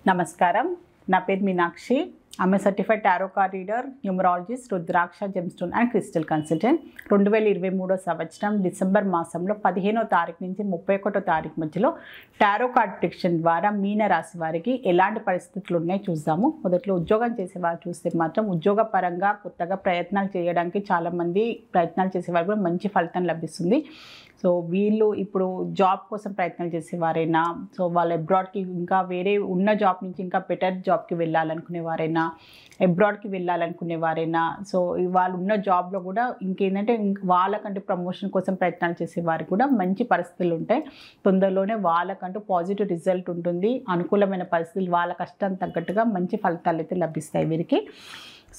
నమస్కారం. నా పేరు మీనాక్షి. ఆమె certified tarot card reader, numerologist, rudraksha gemstone and crystal consultant. 2023 సంవత్సరం డిసెంబర్ మాసంలో 15వ తారీఖు నుంచి 31వ తారీఖు మధ్యలో టారో కార్డ్ ప్రిడిక్షన్ ద్వారా మీన రాశి వారికి ఎలాంటి పరిస్థితులు ఉన్నాయో చూద్దాము. మొదట్లో ఉద్యోగం చేసేవారు చూస్తే మాత్రం ఉద్యోగ పరంగా కొత్తగా ప్రయత్నాలు చేయడానికి చాలామంది ప్రయత్నాలు చేసేవారు కూడా మంచి ఫలితం లభిస్తుంది. సో వీళ్ళు ఇప్పుడు జాబ్ కోసం ప్రయత్నాలు చేసేవారైనా, సో వాళ్ళు అబ్రాడ్కి ఇంకా వేరే ఉన్న జాబ్ నుంచి ఇంకా బెటర్ జాబ్కి వెళ్ళాలనుకునేవారైనా, అబ్రాడ్కి వెళ్ళాలనుకునేవారైనా, సో వాళ్ళు ఉన్న జాబ్లో కూడా ఇంకేంటంటే వాళ్ళకంటూ ప్రమోషన్ కోసం ప్రయత్నాలు చేసేవారు కూడా మంచి పరిస్థితులు ఉంటాయి. తొందరలోనే వాళ్ళకంటూ పాజిటివ్ రిజల్ట్ ఉంటుంది. అనుకూలమైన పరిస్థితులు, వాళ్ళ కష్టానికి తగ్గట్టుగా మంచి ఫలితాలు అయితే లభిస్తాయి వీరికి.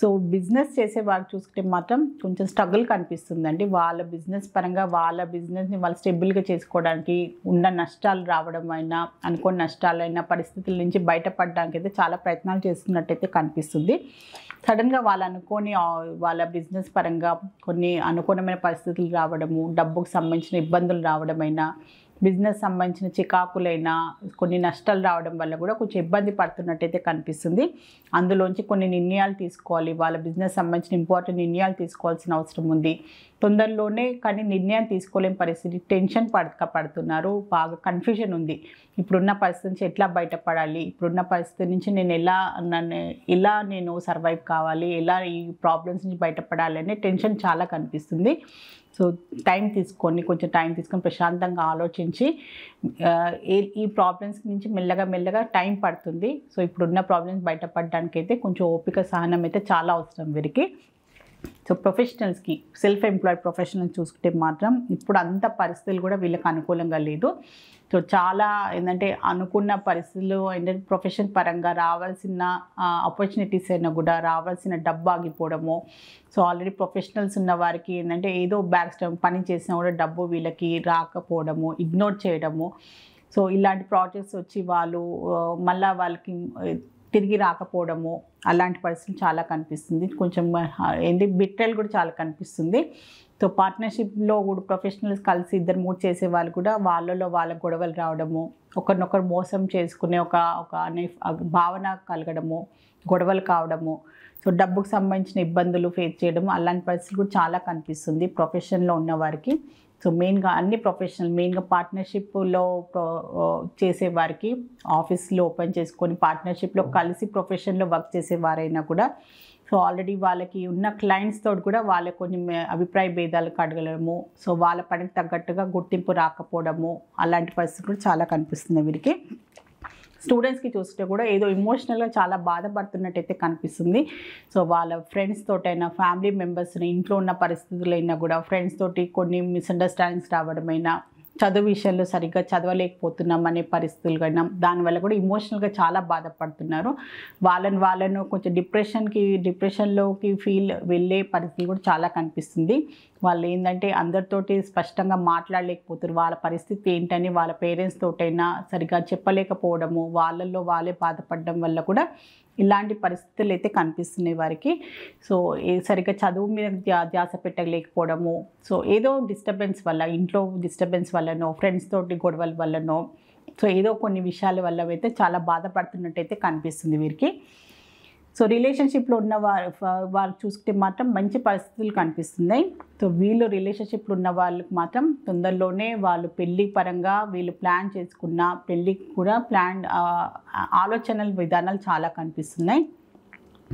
సో బిజినెస్ చేసే వాళ్ళు చూసుకుంటే మాత్రం కొంచెం స్ట్రగుల్ కనిపిస్తుందండి. వాళ్ళ బిజినెస్ పరంగా వాళ్ళ బిజినెస్ని వాళ్ళు స్టెబుల్గా చేసుకోవడానికి ఉన్న నష్టాలు రావడం అయినా, అనుకోని నష్టాలైన పరిస్థితుల నుంచి బయటపడడానికి అయితే చాలా ప్రయత్నాలు చేస్తున్నట్టయితే కనిపిస్తుంది. సడన్గా వాళ్ళు అనుకోని వాళ్ళ బిజినెస్ పరంగా కొన్ని అనుకూలమైన పరిస్థితులు రావడము, డబ్బుకు సంబంధించిన ఇబ్బందులు రావడమైనా, బిజినెస్ సంబంధించిన చికాకులైనా, కొన్ని నష్టాలు రావడం వల్ల కూడా కొంచెం ఇబ్బంది పడుతున్నట్టయితే కనిపిస్తుంది. అందులోంచి కొన్ని నిర్ణయాలు తీసుకోవాలి. వాళ్ళ బిజినెస్ సంబంధించిన ఇంపార్టెంట్ నిర్ణయాలు తీసుకోవాల్సిన అవసరం ఉంది. తొందరలోనే కానీ నిర్ణయం తీసుకోలేని పరిస్థితి, టెన్షన్ పడుతున్నారు, బాగా కన్ఫ్యూజన్ ఉంది. ఇప్పుడున్న పరిస్థితి నుంచి ఎట్లా బయటపడాలి, ఇప్పుడున్న పరిస్థితి నుంచి నేను ఎలా నేను సర్వైవ్ కావాలి, ఎలా ఈ ప్రాబ్లమ్స్ నుంచి బయటపడాలి అనే టెన్షన్ చాలా కనిపిస్తుంది. సో కొంచెం టైం తీసుకొని ప్రశాంతంగా ఆలోచించి ఈ ప్రాబ్లమ్స్ నుంచి మెల్లగా టైం పడుతుంది. సో ఇప్పుడున్న ప్రాబ్లమ్స్ బయటపడడానికి అయితే కొంచెం ఓపిక, సహనం అయితే చాలా అవసరం వీరికి. సో ప్రొఫెషనల్స్కి, సెల్ఫ్ ఎంప్లాయిడ్ ప్రొఫెషనల్స్ చూసుకుంటే మాత్రం ఇప్పుడు అంత పరిస్థితులు కూడా వీళ్ళకి అనుకూలంగా లేదు. సో చాలా ఏంటంటే అనుకున్న పరిస్థితులు ఏంటంటే ప్రొఫెషన్ పరంగా రావాల్సిన ఆపర్చునిటీస్ అయినా కూడా రావాల్సిన డబ్బు ఆగిపోవడము. సో ఆల్రెడీ ప్రొఫెషనల్స్ ఉన్న వారికి ఏంటంటే ఏదో బ్యాక్ స్టెప్ పని చేసినా కూడా డబ్బు వీళ్ళకి రాకపోవడము, ఇగ్నోర్ చేయడము. సో ఇలాంటి ప్రాజెక్ట్స్ వచ్చి వాళ్ళు మళ్ళీ వాళ్ళకి తిరిగి రాకపోవడము, అలాంటి పరిస్థితులు చాలా కనిపిస్తుంది. కొంచెం బిట్రేల్ కూడా చాలా కనిపిస్తుంది. సో పార్ట్నర్షిప్లో కూడా ప్రొఫెషనల్స్ కలిసి 2-3 చేసే వాళ్ళు కూడా వాళ్ళ గొడవలు రావడము, ఒకరినొకరు మోసం చేసుకునే ఒక భావన కలగడము, గొడవలు కావడము, సో డబ్బుకు సంబంధించిన ఇబ్బందులు ఫేస్ చేయడము, అలాంటి పరిస్థితులు కూడా చాలా కనిపిస్తుంది ప్రొఫెషన్లో ఉన్నవారికి. సో మెయిన్గా పార్ట్నర్షిప్లో చేసేవారికి, ఆఫీస్లో ఓపెన్ చేసుకొని పార్ట్నర్షిప్లో కలిసి ప్రొఫెషన్లో వర్క్ చేసేవారైనా కూడా, సో ఆల్రెడీ వాళ్ళకి ఉన్న క్లయింట్స్ తోటి కూడా వాళ్ళ కొన్ని అభిప్రాయ భేదాలు కడగలము, సో వాళ్ళ పనికి తగ్గట్టుగా గుర్తింపు రాకపోవడము, అలాంటి పరిస్థితులు కూడా చాలా కనిపిస్తుంది వీరికి. స్టూడెంట్స్కి చూస్తే కూడా ఏదో ఎమోషనల్గా చాలా బాధపడుతున్నట్టయితే కనిపిస్తుంది. సో వాళ్ళ ఫ్రెండ్స్ తోటైనా, ఫ్యామిలీ మెంబర్స్ని, ఇంట్లో ఉన్న పరిస్థితులైనా కూడా ఫ్రెండ్స్ తోటి కొన్ని మిస్అండర్స్టాండింగ్స్ రావడమైనా, చదువు విషయంలో సరిగ్గా చదవలేకపోతున్నాం అనే పరిస్థితులు అయినా, దానివల్ల కూడా ఎమోషనల్గా చాలా బాధపడుతున్నారు. వాళ్ళను కొంచెం డిప్రెషన్లోకి వెళ్ళే పరిస్థితులు కూడా చాలా కనిపిస్తుంది. వాళ్ళు ఏంటంటే అందరితోటి స్పష్టంగా మాట్లాడలేకపోతున్నారు. వాళ్ళ పరిస్థితి ఏంటని వాళ్ళ పేరెంట్స్ తోటైనా సరిగ్గా చెప్పలేకపోవడము, వాళ్ళే బాధపడడం వల్ల కూడా ఇలాంటి పరిస్థితులు అయితే కనిపిస్తున్నాయి వారికి. సో సరిగ్గా చదువు మీద ధ్యాస పెట్టలేకపోవడము, సో ఏదో డిస్టర్బెన్స్ వల్ల, ఇంట్లో డిస్టర్బెన్స్ వల్లనో, ఫ్రెండ్స్ తోటి గొడవల వల్లనో, సో ఏదో కొన్ని విషయాల వల్ల అయితే చాలా బాధపడుతున్నట్టయితే కనిపిస్తుంది వీరికి. సో రిలేషన్షిప్లో ఉన్న వారు చూసుకుంటే మాత్రం మంచి పరిస్థితులు కనిపిస్తున్నాయి. సో వీళ్ళు రిలేషన్షిప్లో ఉన్న వాళ్ళకి మాత్రం తొందరలోనే వాళ్ళు పెళ్ళి పరంగా వీళ్ళు ప్లాన్ చేసుకున్న పెళ్ళికి కూడా ఆలోచనలు, విధానాలు చాలా కనిపిస్తున్నాయి.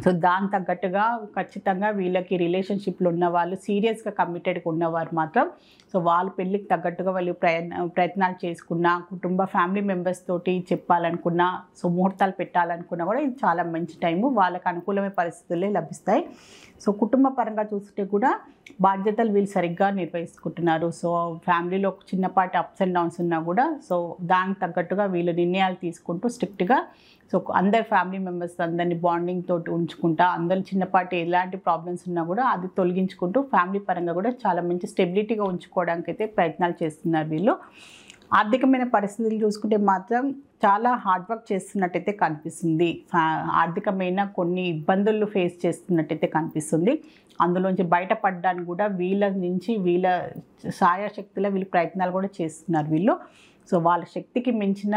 సో దానికి తగ్గట్టుగా ఖచ్చితంగా వీళ్ళకి రిలేషన్షిప్లో ఉన్న వాళ్ళు, సీరియస్గా కమిటెడ్గా ఉన్నవారు మాత్రం, సో వాళ్ళ పెళ్ళికి తగ్గట్టుగా వాళ్ళు ప్రయత్నాలు చేసుకున్న, ఫ్యామిలీ మెంబర్స్ తోటి చెప్పాలనుకున్నా, సో ముహూర్తాలు పెట్టాలనుకున్నా కూడా ఇది చాలా మంచి టైము, వాళ్ళకి అనుకూలమైన పరిస్థితులే లభిస్తాయి. సో కుటుంబ పరంగా చూస్తే కూడా బాధ్యతలు వీళ్ళు సరిగ్గా నిర్వహించుకుంటున్నారు. సో ఫ్యామిలీలో చిన్నపాటి అప్స్ అండ్ డౌన్స్ ఉన్నా కూడా సో దానికి తగ్గట్టుగా వీళ్ళు నిర్ణయాలు తీసుకుంటూ స్ట్రిక్ట్గా, సో అందరి ఫ్యామిలీ మెంబర్స్ అందరినీ బాండింగ్ తోటి ఉంచుకుంటా, అందరు చిన్నపాటి ఎలాంటి ప్రాబ్లమ్స్ ఉన్నా కూడా అది తొలగించుకుంటూ ఫ్యామిలీ పరంగా కూడా చాలా మంచి స్టెబిలిటీగా ఉంచుకోవడానికి అయితే ప్రయత్నాలు చేస్తున్నారు వీళ్ళు. ఆర్థికమైన పరిస్థితులు చూసుకుంటే మాత్రం చాలా హార్డ్ వర్క్ చేస్తున్నట్టయితే కనిపిస్తుంది. ఆర్థికమైన కొన్ని ఇబ్బందులు ఫేస్ చేస్తున్నట్టయితే కనిపిస్తుంది. అందులోంచి బయటపడడానికి కూడా వీళ్ళ సాయశక్తుల వీళ్ళు ప్రయత్నాలు కూడా చేస్తున్నారు వీళ్ళు. సో వాళ్ళ శక్తికి మించిన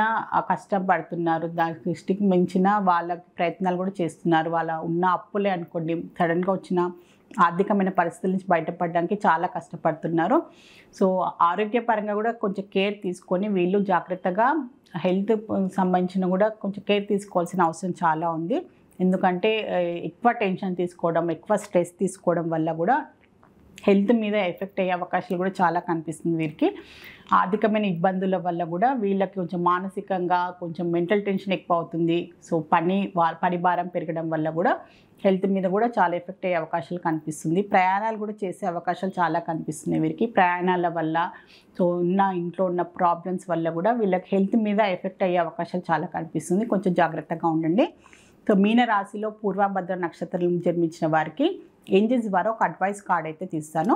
కష్టం పడుతున్నారు, దాని దృష్టికి మించిన వాళ్ళ ప్రయత్నాలు కూడా చేస్తున్నారు. వాళ్ళ ఉన్న అప్పులే అనుకోండి, సడన్గా వచ్చిన ఆర్థికమైన పరిస్థితుల నుంచి బయటపడడానికి చాలా కష్టపడుతున్నారు. సో ఆరోగ్యపరంగా కూడా కొంచెం కేర్ తీసుకొని వీళ్ళు జాగ్రత్తగా హెల్త్ సంబంధించిన కూడా కొంచెం కేర్ తీసుకోవాల్సిన అవసరం చాలా ఉంది. ఎందుకంటే ఎక్కువ టెన్షన్ తీసుకోవడం, ఎక్కువ స్ట్రెస్ తీసుకోవడం వల్ల కూడా హెల్త్ మీద ఎఫెక్ట్ అయ్యే అవకాశాలు కూడా చాలా కనిపిస్తుంది వీరికి. ఆర్థికమైన ఇబ్బందుల వల్ల కూడా వీళ్ళకి కొంచెం మానసికంగా కొంచెం మెంటల్ టెన్షన్ ఎక్కువ అవుతుంది. సో పని భారం పెరగడం వల్ల కూడా హెల్త్ మీద కూడా చాలా ఎఫెక్ట్ అయ్యే అవకాశాలు కనిపిస్తుంది. ప్రయాణాలు కూడా చేసే అవకాశాలు చాలా కనిపిస్తున్నాయి వీరికి. ప్రయాణాల వల్ల సో ఇంట్లో ఉన్న ప్రాబ్లమ్స్ వల్ల కూడా వీళ్ళకి హెల్త్ మీద ఎఫెక్ట్ అయ్యే అవకాశాలు చాలా కనిపిస్తుంది. కొంచెం జాగ్రత్తగా ఉండండి. సో మీన రాశిలో పూర్వభద్ర నక్షత్రం జన్మించిన వారికి ఏంజెల్స్ ద్వారా ఒక అడ్వైస్ కార్డ్ అయితే తీస్తాను.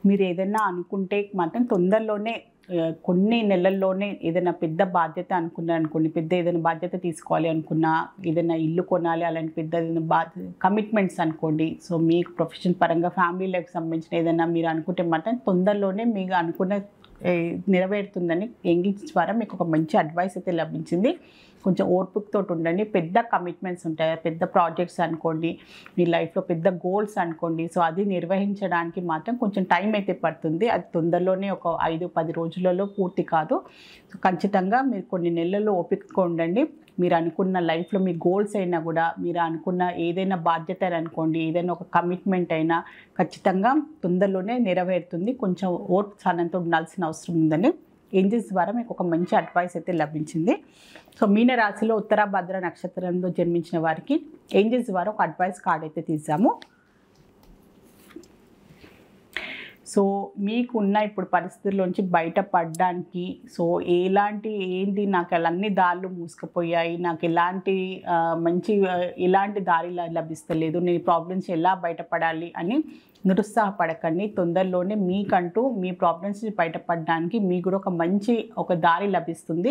మీరు ఏదైనా అనుకుంటే మాత్రం తొందరలోనే కొన్ని నెలల్లోనే ఏదైనా పెద్ద బాధ్యత అనుకోండి, పెద్ద ఏదైనా బాధ్యత తీసుకోవాలి అనుకున్నా, ఏదైనా ఇల్లు కొనాలి అలాంటి పెద్ద ఏదైనా కమిట్మెంట్స్ అనుకోండి. సో మీకు ప్రొఫెషన్ పరంగా ఫ్యామిలీ లైఫ్కి సంబంధించిన ఏదైనా మీరు అనుకుంటే మాత్రం తొందరలోనే మీకు అనుకున్న నెరవేరుతుందని ఏంజెల్స్ ద్వారా మీకు ఒక మంచి అడ్వైస్ అయితే లభించింది. కొంచెం ఓర్పుతో ఉండండి. పెద్ద కమిట్మెంట్స్ ఉంటాయి, పెద్ద ప్రాజెక్ట్స్ అనుకోండి, మీ లైఫ్లో పెద్ద గోల్స్ అనుకోండి. సో అది నిర్వహించడానికి మాత్రం కొంచెం టైం అయితే పడుతుంది. అది తొందరలోనే ఒక 5-10 రోజులలో పూర్తి కాదు. సో ఖచ్చితంగా మీరు కొన్ని నెలల్లో ఓపికగా ఉండండి. మీరు అనుకున్న లైఫ్లో మీ గోల్స్ అయినా కూడా, మీరు అనుకున్న ఏదైనా బాధ్యత అనుకోండి, ఏదైనా ఒక కమిట్మెంట్ అయినా ఖచ్చితంగా తొందరలోనే నెరవేరుతుంది. కొంచెం ఓర్పు సహనంతో ఉండాల్సిన అవసరం ఉందని ఏంజెల్స్ ద్వారా మీకు ఒక మంచి అడ్వైస్ అయితే లభించింది. సో మీన రాశిలో ఉత్తరాభద్ర నక్షత్రంలో జన్మించిన వారికి ఏంజెల్స్ ద్వారా ఒక అడ్వైస్ కార్డ్ అయితే తీసాము. సో మీకున్న ఇప్పుడు పరిస్థితుల్లోంచి బయటపడడానికి సో ఏంటి నాకు అన్ని దారులు మూసుకుపోయాయి, నాకు ఎలాంటి దారి లభిస్తలేదు, నేను ఈ ప్రాబ్లమ్స్ ఎలా బయటపడాలి అని నిరుత్సాహపడకండి. తొందరలోనే మీకంటూ మీ ప్రాబ్లమ్స్ బయటపడడానికి మీకు కూడా ఒక దారి లభిస్తుంది.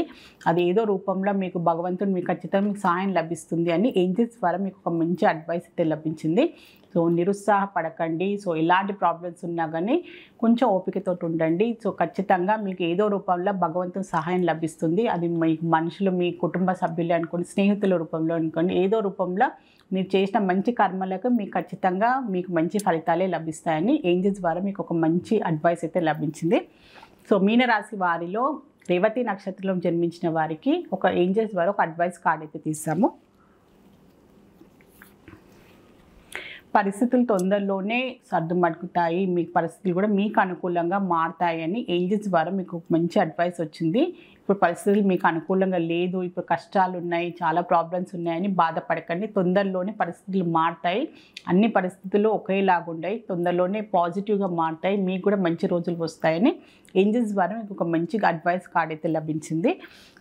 అది ఏదో రూపంలో మీకు భగవంతుడు మీకు ఖచ్చితంగా మీకు సహాయం లభిస్తుంది అని ఏంజెల్స్ ద్వారా మీకు ఒక మంచి అడ్వైస్ అయితే లభించింది. సో నిరుత్సాహపడకండి. సో ఎలాంటి ప్రాబ్లమ్స్ ఉన్నా కానీ కొంచెం ఓపికతో ఉండండి. సో ఖచ్చితంగా మీకు ఏదో రూపంలో భగవంతుని సహాయం లభిస్తుంది. అది మీకు మనుషులు, మీ కుటుంబ సభ్యులు అనుకోండి, స్నేహితుల రూపంలో అనుకోండి, ఏదో రూపంలో మీరు చేసిన మంచి కర్మలకు ఖచ్చితంగా మీకు మంచి ఫలితాలే లభిస్తాయని ఏంజెల్స్ ద్వారా మీకు ఒక మంచి అడ్వైస్ అయితే లభించింది. సో మీనరాశి వారిలో రేవతి నక్షత్రంలో జన్మించిన వారికి ఒక ఏంజెల్స్ ద్వారా ఒక అడ్వైస్ కార్డ్ అయితే తీసాము. పరిస్థితులు తొందరలోనే సర్దుమడుగుతాయి, మీ పరిస్థితులు కూడా మీకు అనుకూలంగా మారుతాయని ఏంజెల్స్ ద్వారా మీకు మంచి అడ్వైస్ వచ్చింది. ఇప్పుడు పరిస్థితులు మీకు అనుకూలంగా లేదు, ఇప్పుడు కష్టాలు ఉన్నాయి, చాలా ప్రాబ్లమ్స్ ఉన్నాయని బాధపడకండి. తొందరలోనే పరిస్థితులు మారుతాయి. అన్ని పరిస్థితులు ఒకేలాగుంటాయి, తొందరలోనే పాజిటివ్గా మారుతాయి, మీకు కూడా మంచి రోజులు వస్తాయని ఏంజెల్స్ ద్వారా మీకు ఒక మంచి అడ్వైస్ కార్డ్ అయితే లభించింది.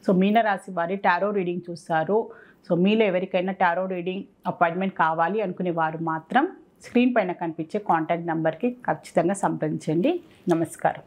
సో మీనరాశి వారి టారో రీడింగ్ చూస్తారు. సో మీలో ఎవరికైనా టారో రీడింగ్ అపాయింట్మెంట్ కావాలి అనుకునే వారు మాత్రం స్క్రీన్ పైన కనిపించే కాంటాక్ట్ నెంబర్కి ఖచ్చితంగా సంప్రదించండి. నమస్కారం.